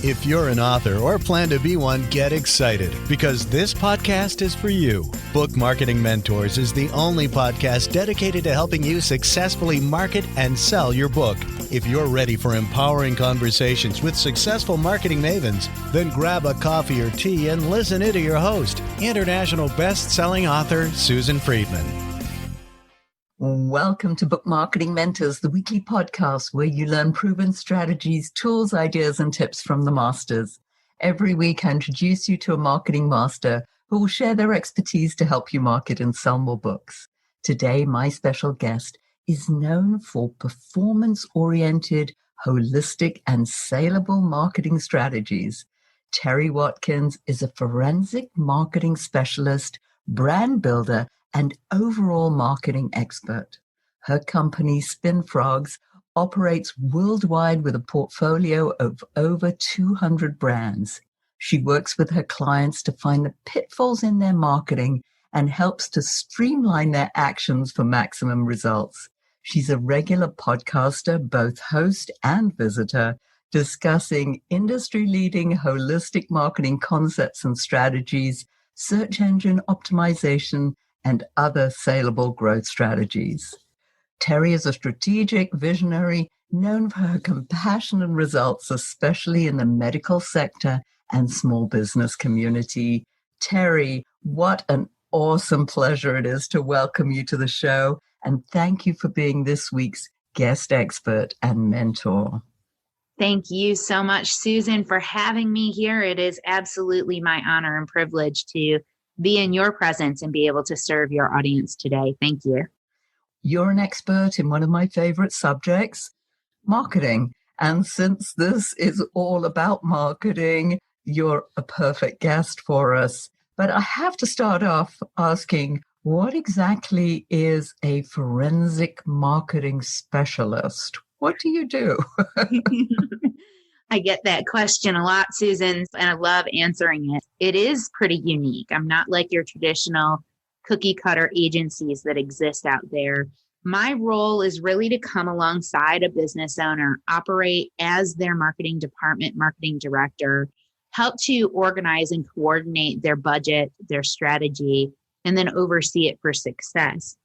If you're an author or plan to be one, get excited because this podcast is for you. Book Marketing Mentors is the only podcast dedicated to helping you successfully market and sell your book. If you're ready for empowering conversations with successful marketing mavens, then grab a coffee or tea and listen in to your host, international best-selling author Susan Friedman. Welcome to Book Marketing Mentors, the weekly podcast where you learn proven strategies, tools, ideas, and tips from the masters. Every week, I introduce you to a marketing master who will share their expertise to help you market and sell more books. Today, my special guest is known for performance-oriented, holistic, and saleable marketing strategies. Terri Watkins is a forensic marketing specialist, brand builder, and overall marketing expert. Her company, Spin Frogs, operates worldwide with a portfolio of over 200 brands. She works with her clients to find the pitfalls in their marketing and helps to streamline their actions for maximum results. She's a regular podcaster, both host and visitor, discussing industry-leading holistic marketing concepts and strategies, search engine optimization, and other saleable growth strategies. Terri is a strategic visionary known for her compassion and results, especially in the medical sector and small business community. Terri, what an awesome pleasure it is to welcome you to the show, and thank you for being this week's guest expert and mentor. Thank you so much, Susan, for having me here. It is absolutely my honor and privilege to be in your presence and be able to serve your audience today. Thank you. You're an expert in one of my favorite subjects, marketing. And since this is all about marketing, you're a perfect guest for us. But I have to start off asking, what exactly is a forensic marketing specialist? What do you do? I get that question a lot, Susan, and I love answering it. It is pretty unique. I'm not like your traditional cookie cutter agencies that exist out there. My role is really to come alongside a business owner, operate as their marketing department, marketing director, help to organize and coordinate their budget, their strategy, and then oversee it for success.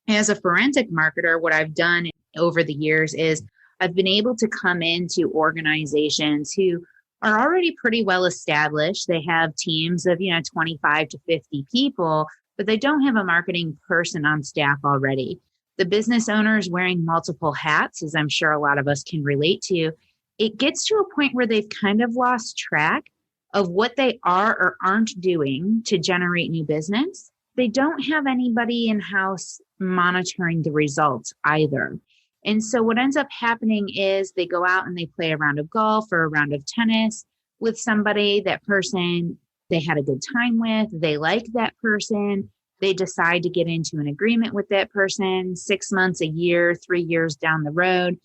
As a forensic marketer, what I've done over the years is I've been able to come into organizations who are already pretty well established. They have teams of, 25 to 50 people, but they don't have a marketing person on staff already. The business owners wearing multiple hats, as I'm sure a lot of us can relate to, it gets to a point where they've kind of lost track of what they are or aren't doing to generate new business. They don't have anybody in-house monitoring the results either. And so what ends up happening is they go out and they play a round of golf or a round of tennis with somebody, that person they had a good time with, they like that person, they decide to get into an agreement with that person 6 months, a year, 3 years down the road.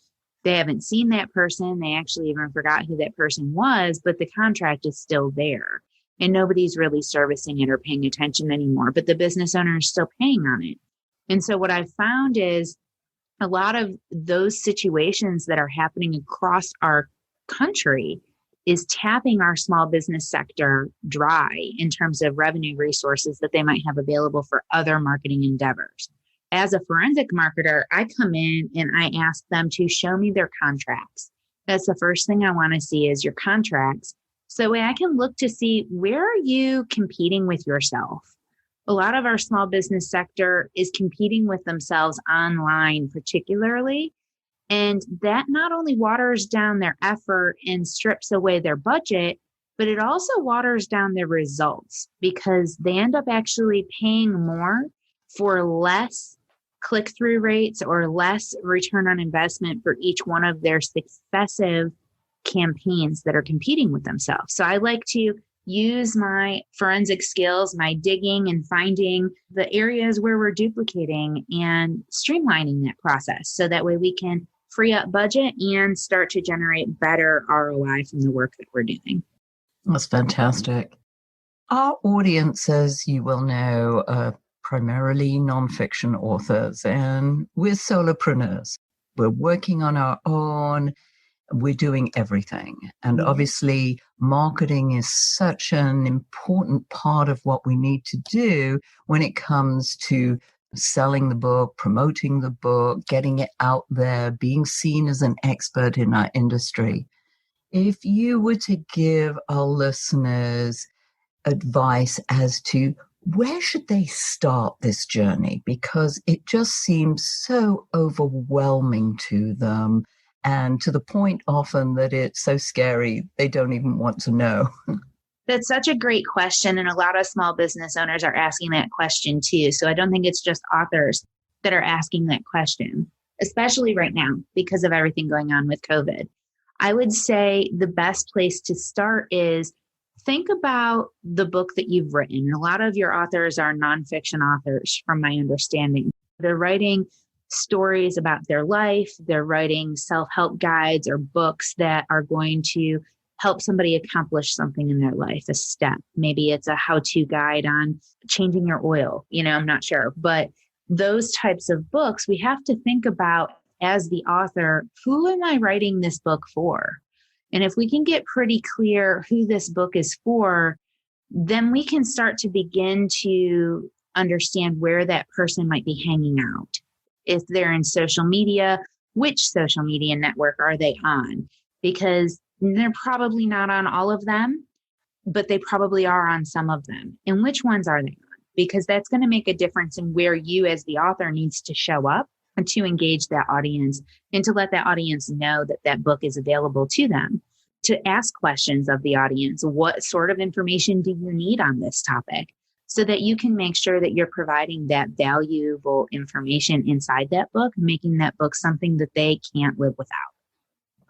They haven't seen that person. They actually even forgot who that person was, but the contract is still there and nobody's really servicing it or paying attention anymore, but the business owner is still paying on it. And so what I've found is a lot of those situations that are happening across our country is tapping our small business sector dry in terms of revenue resources that they might have available for other marketing endeavors. As a forensic marketer, I come in and I ask them to show me their contracts. That's the first thing I want to see is your contracts. So I can look to see, where are you competing with yourself? A lot of our small business sector is competing with themselves online, particularly. And that not only waters down their effort and strips away their budget, but it also waters down their results because they end up actually paying more for less click-through rates or less return on investment for each one of their successive campaigns that are competing with themselves. So I like to use my forensic skills, my digging and finding the areas where we're duplicating and streamlining that process. So that way we can free up budget and start to generate better ROI from the work that we're doing. That's fantastic. Our audience, as you will know, are primarily nonfiction authors, and we're solopreneurs. We're working on our own, we're doing everything. And obviously, marketing is such an important part of what we need to do when it comes to selling the book, promoting the book, getting it out there, being seen as an expert in our industry. If you were to give our listeners advice as to where should they start this journey, because it just seems so overwhelming to them, and to the point often that it's so scary they don't even want to know. That's such a great question. And a lot of small business owners are asking that question too. So I don't think it's just authors that are asking that question, especially right now because of everything going on with COVID. I would say the best place to start is think about the book that you've written. A lot of your authors are nonfiction authors, from my understanding. They're writing stories about their life. They're writing self-help guides or books that are going to help somebody accomplish something in their life, a step. Maybe it's a how-to guide on changing your oil. I'm not sure. But those types of books, we have to think about as the author, who am I writing this book for? And if we can get pretty clear who this book is for, then we can start to begin to understand where that person might be hanging out. If they're in social media, which social media network are they on? Because they're probably not on all of them, but they probably are on some of them. And which ones are they on? Because that's going to make a difference in where you as the author needs to show up and to engage that audience and to let that audience know that that book is available to them. To ask questions of the audience, what sort of information do you need on this topic? So that you can make sure that you're providing that valuable information inside that book, making that book something that they can't live without.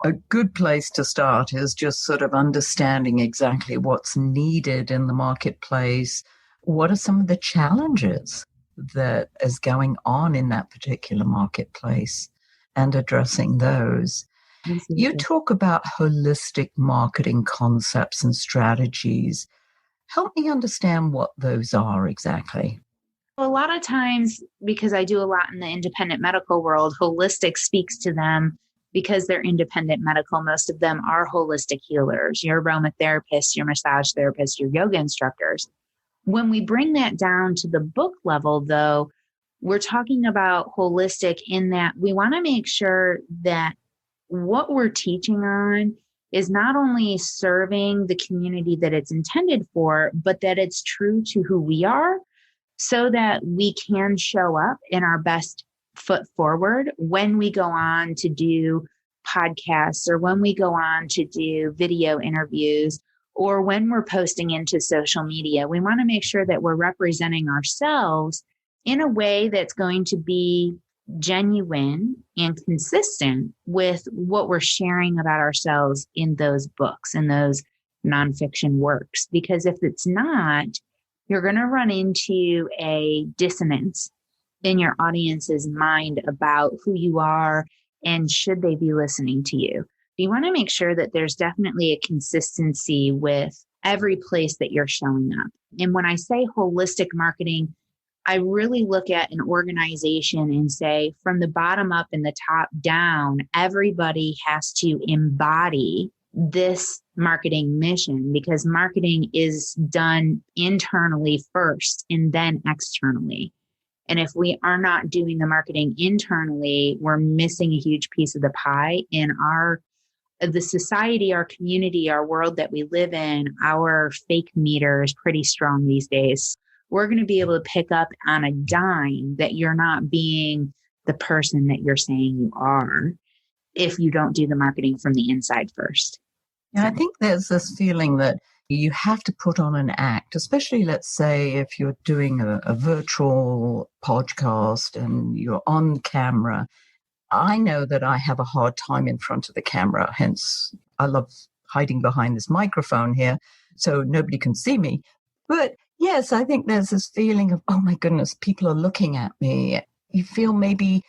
A good place to start is just sort of understanding exactly what's needed in the marketplace. What are some of the challenges that is going on in that particular marketplace and addressing those? Absolutely. You talk about holistic marketing concepts and strategies. Help me understand what those are exactly. A lot of times, because I do a lot in the independent medical world, holistic speaks to them because they're independent medical. Most of them are holistic healers, your aromatherapists, your massage therapists, your yoga instructors. When we bring that down to the book level, though, we're talking about holistic in that we want to make sure that what we're teaching on is not only serving the community that it's intended for, but that it's true to who we are so that we can show up in our best foot forward when we go on to do podcasts or when we go on to do video interviews or when we're posting into social media. We want to make sure that we're representing ourselves in a way that's going to be genuine and consistent with what we're sharing about ourselves in those books and those nonfiction works. Because if it's not, you're going to run into a dissonance in your audience's mind about who you are and should they be listening to you. You want to make sure that there's definitely a consistency with every place that you're showing up. And when I say holistic marketing, I really look at an organization and say from the bottom up and the top down, everybody has to embody this marketing mission because marketing is done internally first and then externally. And if we are not doing the marketing internally, we're missing a huge piece of the pie in the society, our community, our world that we live in. Our fake meter is pretty strong these days. We're going to be able to pick up on a dime that you're not being the person that you're saying you are if you don't do the marketing from the inside first. Yeah, I think there's this feeling that you have to put on an act, especially let's say if you're doing a virtual podcast and you're on camera. I know that I have a hard time in front of the camera, hence I love hiding behind this microphone here so nobody can see me. But yes, I think there's this feeling of, oh my goodness, people are looking at me. You feel maybe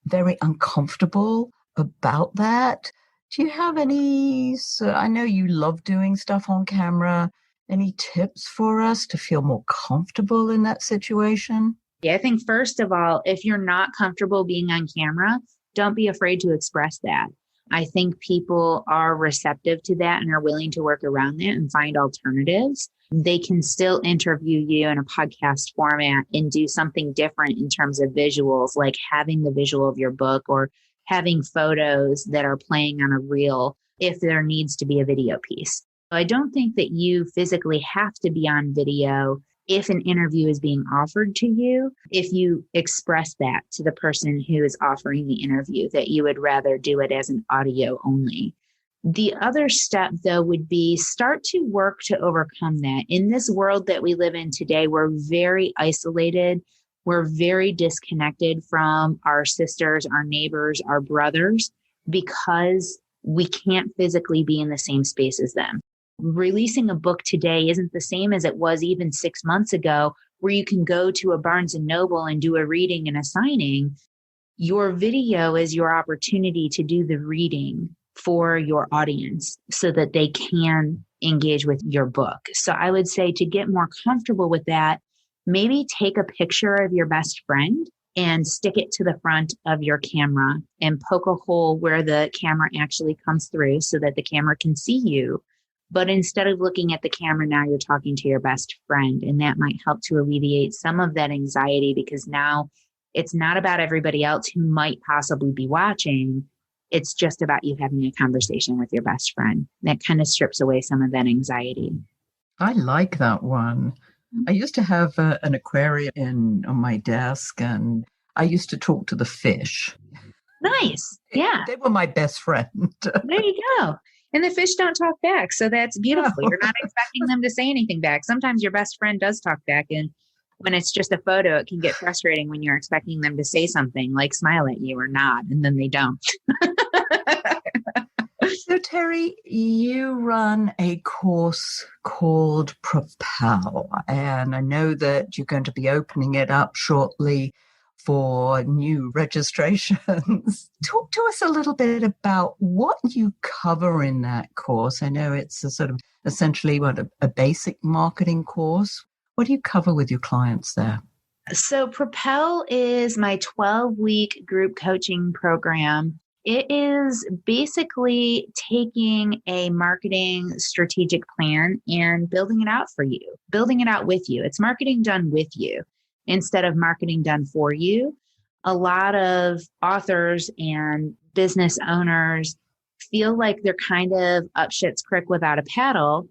very uncomfortable about that. Do you have any, I know you love doing stuff on camera, any tips for us to feel more comfortable in that situation? Yeah, I think first of all, if you're not comfortable being on camera, don't be afraid to express that. I think people are receptive to that and are willing to work around that and find alternatives. They can still interview you in a podcast format and do something different in terms of visuals, like having the visual of your book or having photos that are playing on a reel if there needs to be a video piece. I don't think that you physically have to be on video if an interview is being offered to you, if you express that to the person who is offering the interview, that you would rather do it as an audio only. The other step, though, would be start to work to overcome that. In this world that we live in today, we're very isolated. We're very disconnected from our sisters, our neighbors, our brothers, because we can't physically be in the same space as them. Releasing a book today isn't the same as it was even 6 months ago, where you can go to a Barnes and Noble and do a reading and a signing. Your video is your opportunity to do the reading for your audience so that they can engage with your book. So I would say to get more comfortable with that, maybe take a picture of your best friend and stick it to the front of your camera and poke a hole where the camera actually comes through so that the camera can see you. But instead of looking at the camera, now you're talking to your best friend. And that might help to alleviate some of that anxiety, because now it's not about everybody else who might possibly be watching. It's just about you having a conversation with your best friend. That kind of strips away some of that anxiety. I like that one. I used to have an aquarium on my desk, and I used to talk to the fish. Nice. Yeah. They were my best friend. There you go. And the fish don't talk back. So that's beautiful. No. You're not expecting them to say anything back. Sometimes your best friend does talk back. And when it's just a photo, it can get frustrating when you're expecting them to say something like smile at you or nod, and then they don't. So Terri, you run a course called Propel, and I know that you're going to be opening it up shortly for new registrations. Talk to us a little bit about what you cover in that course. I know it's a sort of essentially a basic marketing course. What do you cover with your clients there? So Propel is my 12-week group coaching program. It is basically taking a marketing strategic plan and building it out for you, building it out with you. It's marketing done with you instead of marketing done for you. A lot of authors and business owners feel like they're kind of up shit's creek without a paddle,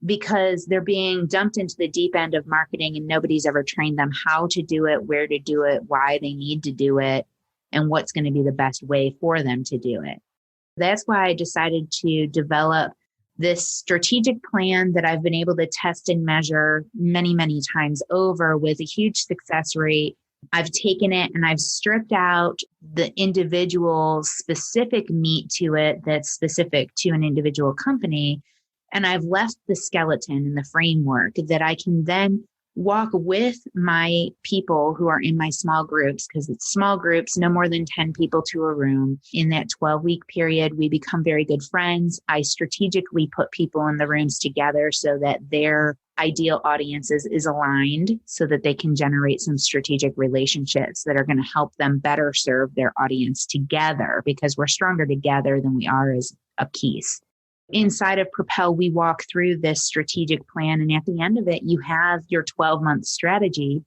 because they're being dumped into the deep end of marketing and nobody's ever trained them how to do it, where to do it, why they need to do it, and what's going to be the best way for them to do it. That's why I decided to develop this strategic plan that I've been able to test and measure many, many times over with a huge success rate. I've taken it and I've stripped out the individual specific meat to it that's specific to an individual company. And I've left the skeleton and the framework that I can then walk with my people who are in my small groups, because it's small groups, no more than 10 people to a room. In that 12-week period, we become very good friends. I strategically put people in the rooms together so that their ideal audiences is aligned so that they can generate some strategic relationships that are going to help them better serve their audience together, because we're stronger together than we are as a piece. Inside of Propel, we walk through this strategic plan, and at the end of it, you have your 12-month strategy,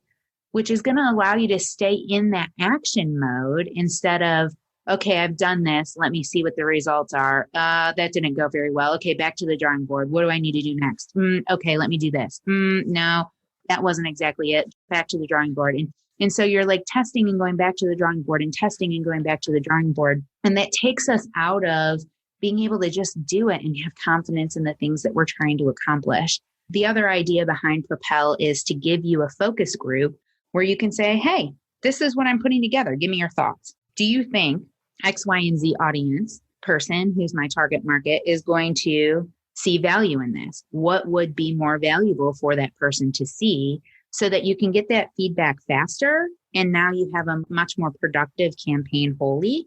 which is going to allow you to stay in that action mode instead of, okay, I've done this. Let me see what the results are. That didn't go very well. Okay, back to the drawing board. What do I need to do next? Okay, let me do this. No, that wasn't exactly it. Back to the drawing board. And so you're like testing and going back to the drawing board and testing and going back to the drawing board. And that takes us out of being able to just do it and have confidence in the things that we're trying to accomplish. The other idea behind Propel is to give you a focus group where you can say, hey, this is what I'm putting together. Give me your thoughts. Do you think X, Y, and Z audience person, who's my target market, is going to see value in this? What would be more valuable for that person to see, so that you can get that feedback faster? And now you have a much more productive campaign wholly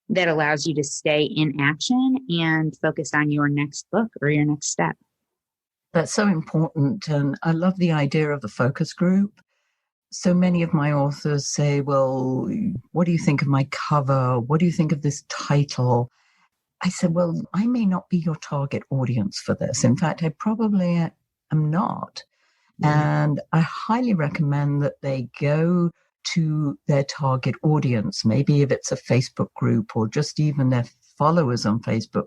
that allows you to stay in action and focused on your next book or your next step. That's so important. And I love the idea of the focus group. So many of my authors say, well, what do you think of my cover? What do you think of this title? I said, well, I may not be your target audience for this. In fact, I probably am not. And I highly recommend that they go to their target audience, maybe if it's a Facebook group or just even their followers on Facebook,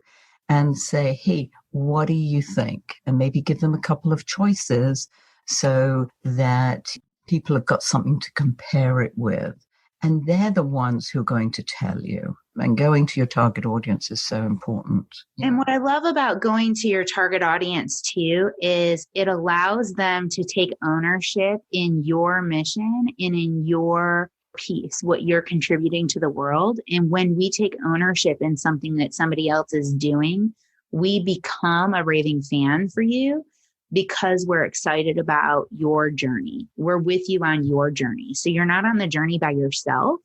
and say, hey, what do you think? And maybe give them a couple of choices so that people have got something to compare it with. And they're the ones who are going to tell you. And going to your target audience is so important. And what I love about going to your target audience too is it allows them to take ownership in your mission and in your piece, what you're contributing to the world. And when we take ownership in something that somebody else is doing, we become a raving fan for you because we're excited about your journey. We're with you on your journey. So you're not on the journey by yourself.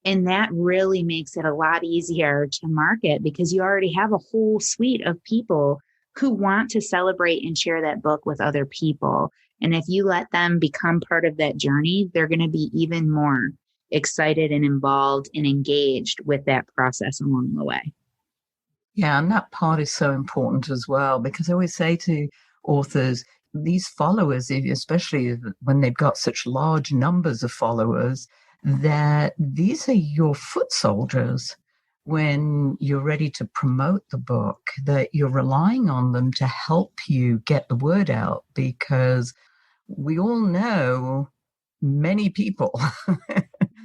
And that really makes it a lot easier to market because you already have a whole suite of people who want to celebrate and share that book with other people. And if you let them become part of that journey, they're going to be even more excited and involved and engaged with that process along the way. Yeah, and that part is so important as well, because I always say to authors, these followers, especially when they've got such large numbers of followers, that these are your foot soldiers when you're ready to promote the book, that you're relying on them to help you get the word out, because we all know many people.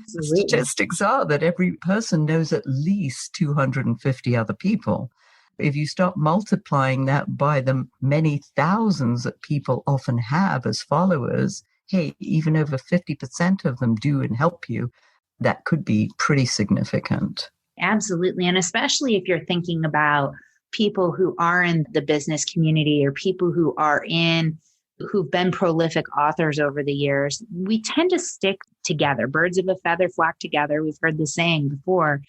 Statistics are that every person knows at least 250 other people. If you start multiplying that by the many thousands that people often have as followers, hey, even over 50% of them do and help you, that could be pretty significant. Absolutely. And especially if you're thinking about people who are in the business community or people who've been prolific authors over the years, we tend to stick together. Birds of a feather flock together. We've heard the saying before.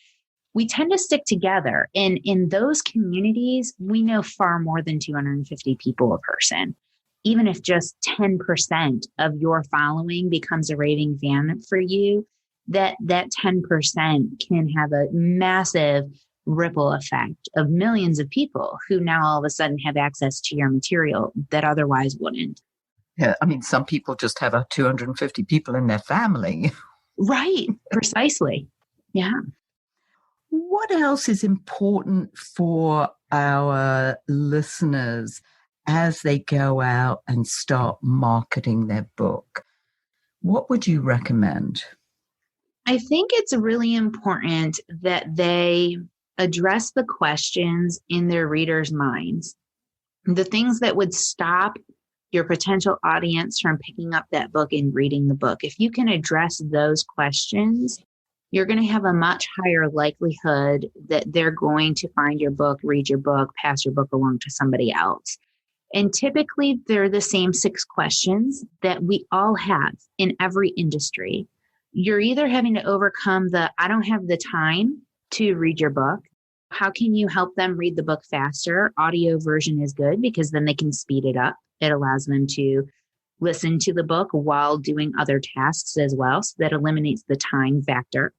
We tend to stick together. And in those communities, we know far more than 250 people a person. Even if just 10% of your following becomes a raving fan for you, that 10% can have a massive ripple effect of millions of people who now all of a sudden have access to your material that otherwise wouldn't. Yeah, I mean, some people just have 250 people in their family. Right, precisely. Yeah. What else is important for our listeners as they go out and start marketing their book? What would you recommend? I think it's really important that they address the questions in their readers' minds. The things that would stop your potential audience from picking up that book and reading the book. If you can address those questions, you're going to have a much higher likelihood that they're going to find your book, read your book, pass your book along to somebody else. And typically, they're the same 6 questions that we all have in every industry. You're either having to overcome I don't have the time to read your book. How can you help them read the book faster? Audio version is good because then they can speed it up. It allows them to listen to the book while doing other tasks as well. So that eliminates the time factor.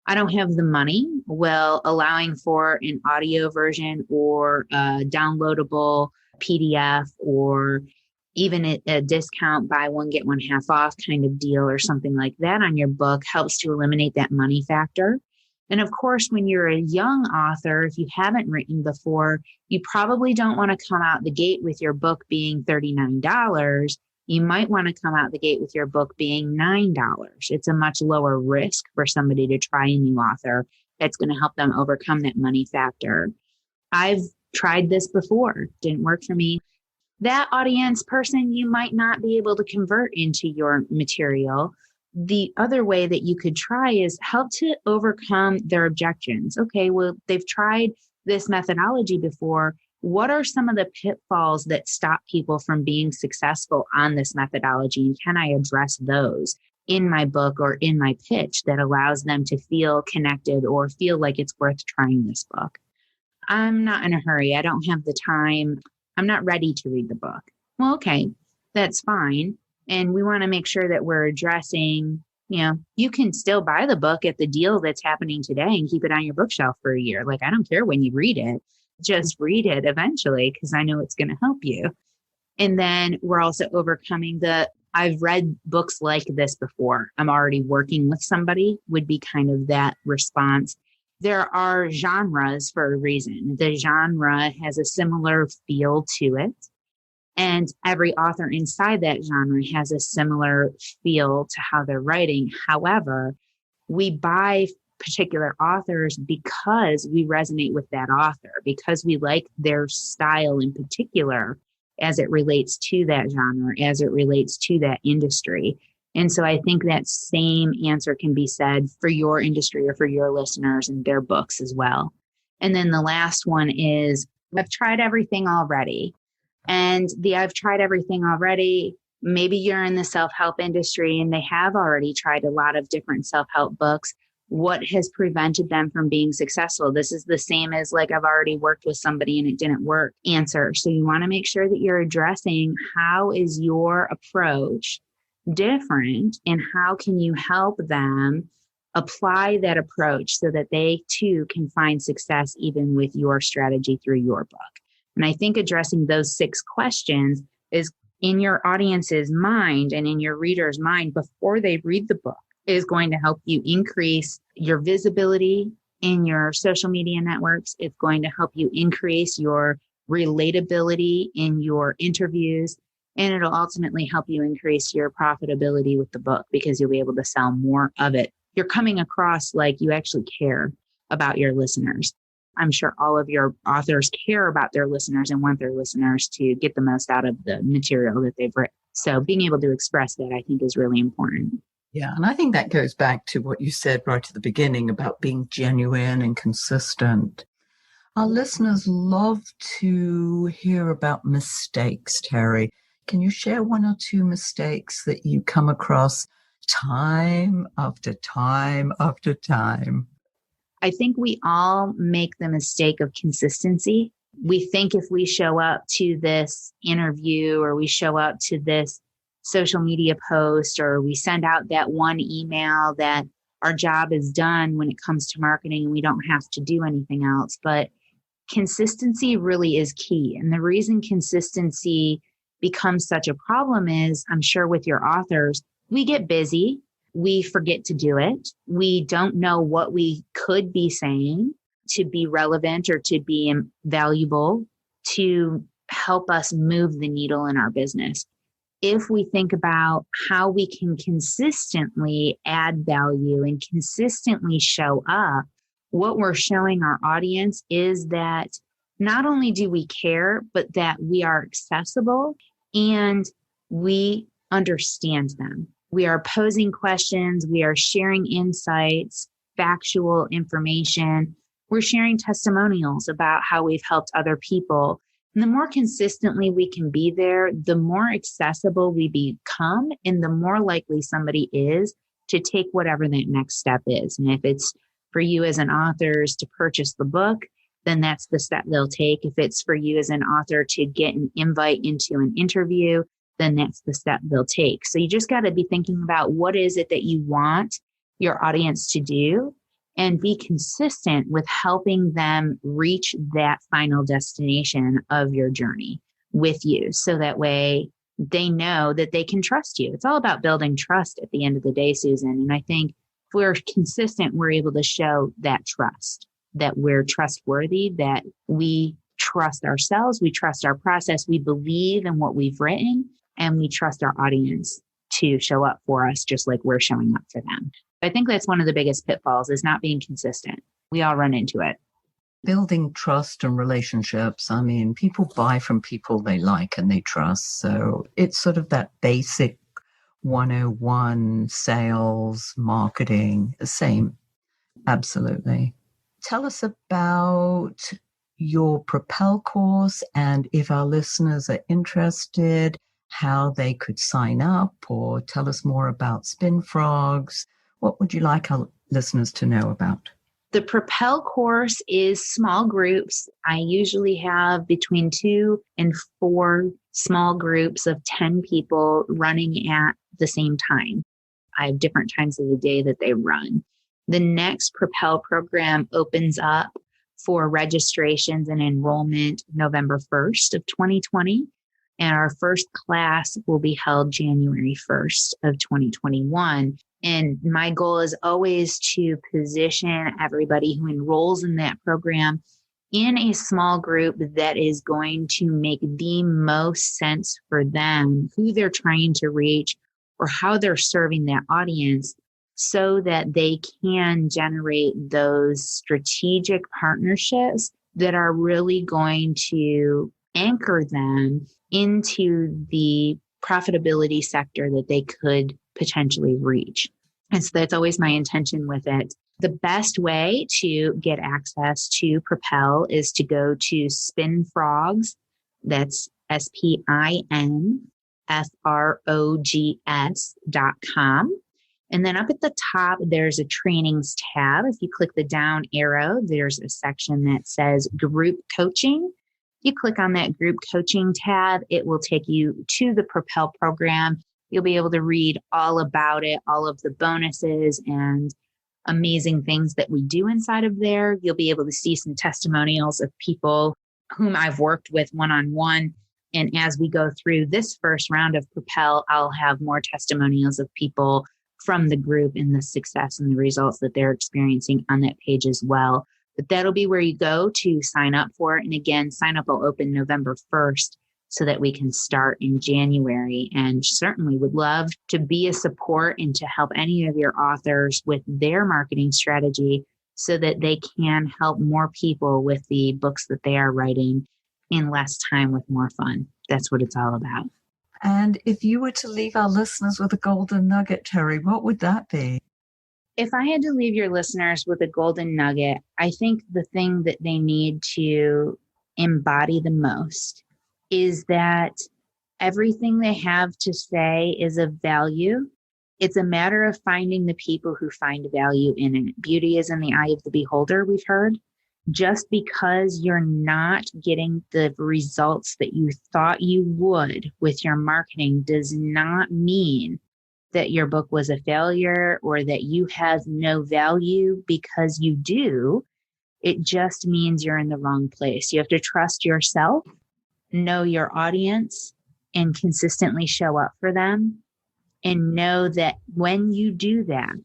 I don't have the money. Well, allowing for an audio version or a downloadable PDF or even a discount, buy one, get one half off kind of deal or something like that on your book helps to eliminate that money factor. And of course, when you're a young author, if you haven't written before, you probably don't want to come out the gate with your book being $39. You might want to come out the gate with your book being $9. It's a much lower risk for somebody to try a new author. That's going to help them overcome that money factor. I've tried this before. Didn't work for me. That audience person, you might not be able to convert into your material. The other way that you could try is help to overcome their objections. Okay, well, they've tried this methodology before. What are some of the pitfalls that stop people from being successful on this methodology? And can I address those in my book or in my pitch that allows them to feel connected or feel like it's worth trying this book? I'm not in a hurry. I don't have the time. I'm not ready to read the book. Well, okay, that's fine. And we want to make sure that we're addressing You can still buy the book at the deal that's happening today and keep it on your bookshelf for a year. Like, I don't care when you read it, just read it eventually, because I know it's going to help you. And then we're also overcoming I've read books like this before. I'm already working with somebody would be kind of that response. There are genres for a reason. The genre has a similar feel to it. And every author inside that genre has a similar feel to how they're writing. However, we buy particular authors because we resonate with that author, because we like their style in particular as it relates to that genre, as it relates to that industry. And so I think that same answer can be said for your industry or for your listeners and their books as well. And then the last one is, I've tried everything already. And I've tried everything already. Maybe you're in the self-help industry and they have already tried a lot of different self-help books. What has prevented them from being successful? This is the same as like, I've already worked with somebody and it didn't work answer. So you want to make sure that you're addressing how is your approach different and how can you help them apply that approach so that they too can find success even with your strategy through your book. And I think addressing those 6 questions is in your audience's mind and in your reader's mind before they read the book is going to help you increase your visibility in your social media networks. It's going to help you increase your relatability in your interviews. And it'll ultimately help you increase your profitability with the book because you'll be able to sell more of it. You're coming across like you actually care about your listeners. I'm sure all of your authors care about their listeners and want their listeners to get the most out of the material that they've written. So being able to express that, I think, is really important. Yeah, and I think that goes back to what you said right at the beginning about being genuine and consistent. Our listeners love to hear about mistakes, Terri. Can you share 1 or 2 mistakes that you come across time after time after time? I think we all make the mistake of consistency. We think if we show up to this interview or we show up to this social media post or we send out that one email that our job is done when it comes to marketing and we don't have to do anything else. But consistency really is key. And the reason consistency becomes such a problem is, I'm sure with your authors, we get busy. We forget to do it. We don't know what we could be saying to be relevant or to be valuable to help us move the needle in our business. If we think about how we can consistently add value and consistently show up, what we're showing our audience is that not only do we care, but that we are accessible and we understand them. We are posing questions. We are sharing insights, factual information. We're sharing testimonials about how we've helped other people. And the more consistently we can be there, the more accessible we become and the more likely somebody is to take whatever that next step is. And if it's for you as an author to purchase the book, then that's the step they'll take. If it's for you as an author to get an invite into an interview, then that's the step they'll take. So you just got to be thinking about what is it that you want your audience to do and be consistent with helping them reach that final destination of your journey with you. So that way they know that they can trust you. It's all about building trust at the end of the day, Susan. And I think if we're consistent, we're able to show that trust, that we're trustworthy, that we trust ourselves, we trust our process, we believe in what we've written, and we trust our audience to show up for us just like we're showing up for them. I think that's one of the biggest pitfalls is not being consistent. We all run into it. Building trust and relationships. I mean, people buy from people they like and they trust. So it's sort of that basic 101 sales, marketing, the same. Absolutely. Tell us about your Propel course and if our listeners are interested, how they could sign up or tell us more about Spin Frogs. What would you like our listeners to know about? The Propel course is small groups. I usually have between 2 and 4 small groups of 10 people running at the same time. 5 different times of the day that they run. The next Propel program opens up for registrations and enrollment November 1st of 2020. And our first class will be held January 1st of 2021. And my goal is always to position everybody who enrolls in that program in a small group that is going to make the most sense for them, who they're trying to reach or how they're serving that audience, so that they can generate those strategic partnerships that are really going to anchor them into the profitability sector that they could potentially reach. And so that's always my intention with it. The best way to get access to Propel is to go to SpinFrogs. That's SpinFrogs.com. And then up at the top, there's a trainings tab. If you click the down arrow, there's a section that says group coaching. You click on that group coaching tab, it will take you to the Propel program. You'll be able to read all about it, all of the bonuses and amazing things that we do inside of there. You'll be able to see some testimonials of people whom I've worked with one-on-one. And as we go through this first round of Propel, I'll have more testimonials of people from the group and the success and the results that they're experiencing on that page as well. But that'll be where you go to sign up for it. And again, sign up will open November 1st so that we can start in January. And certainly would love to be a support and to help any of your authors with their marketing strategy so that they can help more people with the books that they are writing in less time with more fun. That's what it's all about. And if you were to leave our listeners with a golden nugget, Terri, what would that be? If I had to leave your listeners with a golden nugget, I think the thing that they need to embody the most is that everything they have to say is of value. It's a matter of finding the people who find value in it. Beauty is in the eye of the beholder, we've heard. Just because you're not getting the results that you thought you would with your marketing does not mean that your book was a failure or that you have no value, because you do. It just means you're in the wrong place. You have to trust yourself, know your audience, and consistently show up for them. And know that when you do that,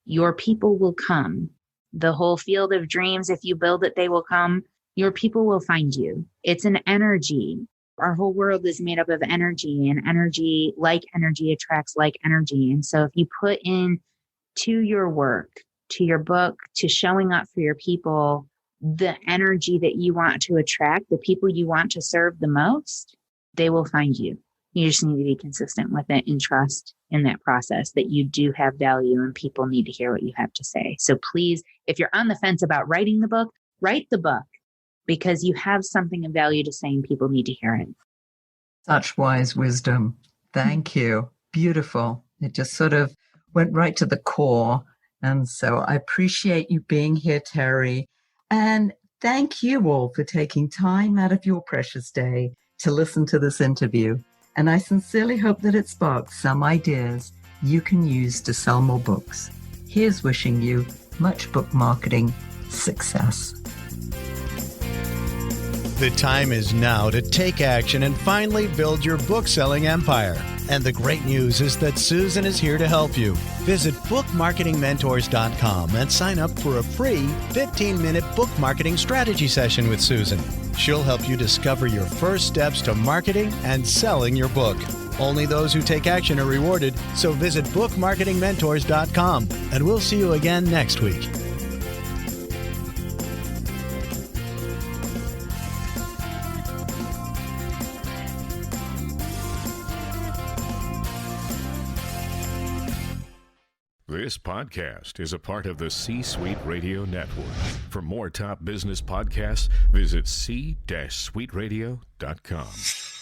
your people will come. The whole field of dreams, if you build it, they will come. Your people will find you. It's an energy. Our whole world is made up of energy, and energy, like energy, attracts like energy. And so if you put in to your work, to your book, to showing up for your people, the energy that you want to attract, the people you want to serve the most, they will find you. You just need to be consistent with it and trust in that process that you do have value and people need to hear what you have to say. So please, if you're on the fence about writing the book, write the book, because you have something of value to say and people need to hear it. Such wise wisdom. Thank you. Beautiful. It just sort of went right to the core. And so I appreciate you being here, Terri. And thank you all for taking time out of your precious day to listen to this interview. And I sincerely hope that it sparks some ideas you can use to sell more books. Here's wishing you much book marketing success. The time is now to take action and finally build your book-selling empire. And the great news is that Susan is here to help you. Visit bookmarketingmentors.com and sign up for a free 15-minute book marketing strategy session with Susan. She'll help you discover your first steps to marketing and selling your book. Only those who take action are rewarded, so visit bookmarketingmentors.com, and we'll see you again next week. This podcast is a part of the C-Suite Radio Network. For more top business podcasts, visit c-suiteradio.com.